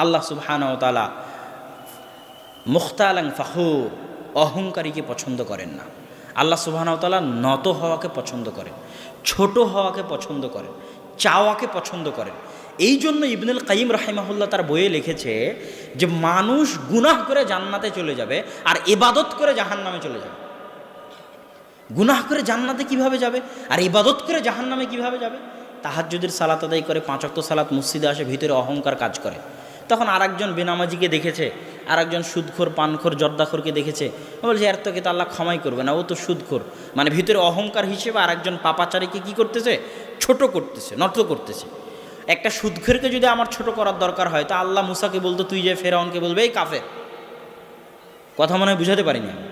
আল্লাহ সুবহানাহু ওয়া তাআলা মুখতালান ফখুর, অহংকারীকে পছন্দ করেন না। আল্লাহ সুবহানাহু ওয়া তাআলা নত হওয়াকে পছন্দ করেন, ছোট হওয়াকে পছন্দ করেন, চাওয়াকে পছন্দ করেন। এই জন্য ইবনুল কাইয়িম রাহিমাহুল্লাহ তার বইয়ে লিখেছে যে মানুষ গুনাহ করে জান্নাতে চলে যাবে আর ইবাদত করে জাহান্নামে চলে যাবে। গুনাহ করে জান্নাতে কিভাবে যাবে আর ইবাদত করে জাহান্নামে কিভাবে যাবে? তাহাজ্জুদের সালাত আদায় করে 5 ওয়াক্ত সালাত মসজিদে আসে, ভিতরে অহংকার কাজ করে। তখন আরেকজন বেনামাজিকে দেখেছে, আরেকজন সুদখোর পানখোর জর্দাখোরকে দেখেছে, বলছে এর তোকে তো আল্লাহ ক্ষমাই করবে না, ও তো সুদখোর। মানে ভিতরে অহংকার হিসেবে আরেকজন পাপাচারীকে কি করতেছে? ছোট করতেছে, নত করতেছে। একটা সুদখোরকে যদি আমার ছোট করার দরকার হয় তা আল্লাহ মুসাকে বলতো, তুই যে ফেরাউনকে বলবে এই কাফের। কথা মনে হয় বুঝাতে পারিনি আমি,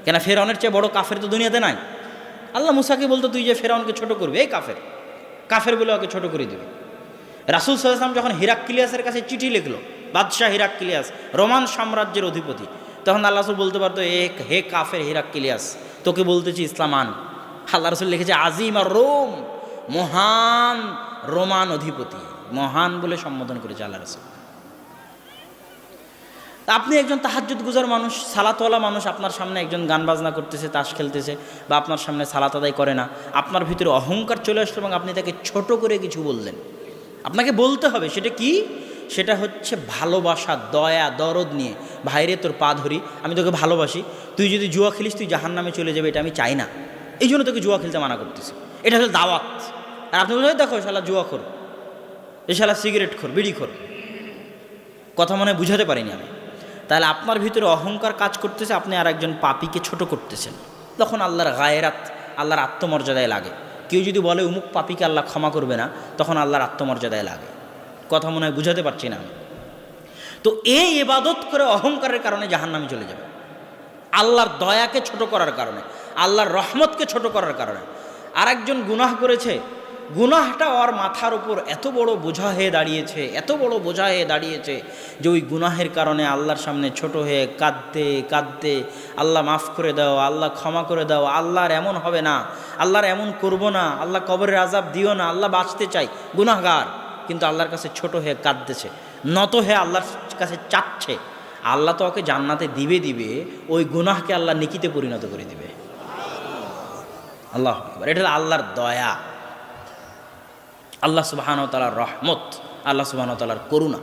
কেন ফেরাউনের চেয়ে বড় কাফের তো দুনিয়াতে নাই। আল্লাহ মুসাকে বলতো, তুই যে ফেরাউনকে ছোট করবে এই কাফের, কাফের বলে ওকে ছোট করে দিবে। রাসূল সাল্লাল্লাহু আলাইহি ওয়াসাল্লাম যখন হিরাক্লিয়াসের কাছে চিঠি লিখলো, বাদশাহ হিরাক্লিয়াস রোমান সাম্রাজ্যের অধিপতি, তখন আল্লাহ রাসূল বলতে পারতো, হে কাফের হিরাক্লিয়াস, তোকে বলতেছি ইসলাম আন। আল্লাহ রাসূল লিখেছে আজিম আর রোম, মহান রোমান অধিপতি, মহান বলে সম্বোধন করেছে আল্লাহ রাসূল। আপনি একজন তাহাজ্জুদ গুজার মানুষ, সালাতওয়ালা মানুষ, আপনার সামনে একজন গান বাজনা করতেছে, তাস খেলতেছে, বা আপনার সামনে সালাত আদায় করে না, আপনার ভিতরে অহংকার চলে আসলো এবং আপনি তাকে ছোট করে কিছু বললেন। আপনাকে বলতে হবে সেটা কি? সেটা হচ্ছে ভালোবাসা, দয়া, দরদ নিয়ে, ভাইরে তোর পা ধরি, আমি তোকে ভালোবাসি, তুই যদি জুয়া খেলিস তুই জাহান্নামে চলে যাবে, এটা আমি চাই না, এই জন্য তোকে জুয়া খেলতে মানা করতেছি। এটা হলো দাওয়াত। আর আপনি বলছেন দেখো শালা জুয়া খোর, এ শালা সিগারেট খোর, বিড়ি খোর। কথা মনে বুঝাতে পারিনি আমি। তাহলে আপনার ভিতরে অহংকার কাজ করতেছে, আপনি আর একজন পাপীকে ছোট করতেছেন। তখন আল্লাহর গায়রাত, আল্লাহর আত্মমর্যাদায় লাগে। কেউ যদি বলে উমুক পাপীকে আল্লাহ ক্ষমা করবে না, তখন আল্লাহর আত্মমর্যাদায় লাগে। কথা মনে হয় বুঝাতে পারছি না আমি। তো এই ইবাদত করে অহংকারের কারণে জাহান্নামে চলে যাবে, আল্লাহর দয়াকে ছোট করার কারণে, আল্লাহর রহমতকে ছোট করার কারণে। আর একজন গুনাহ করেছে, গুনাহটা ওর মাথার উপর এত বড় বোঝা হয়ে দাঁড়িয়েছে, এত বড় বোঝা হয়ে দাঁড়িয়েছে যে ওই গুনাহের কারণে আল্লাহর সামনে ছোট হয়ে কাঁদতে কাঁদতে, আল্লাহ মাফ করে দাও, আল্লাহ ক্ষমা করে দাও, আল্লাহর এমন হবে না, আল্লাহর এমন করব না, আল্লাহ কবরের আযাব দিও না, আল্লাহ বাঁচতে চাই। গুনাহগার, কিন্তু আল্লাহর কাছে ছোট হয়ে কাঁদতেছে, নত হয়ে আল্লাহর কাছে চাচ্ছে। আল্লাহ তো ওকে জান্নাতে দিবে দিবে, ওই গুনাহকে আল্লাহ নেকিতে পরিণত করে দিবে। আল্লাহু আকবার। এটা হলো আল্লাহর দয়া, আল্লাহ সুবহানাহু ওয়া তাআলার রহমত, আল্লাহ সুবহানাহু ওয়া তাআলার করুণা।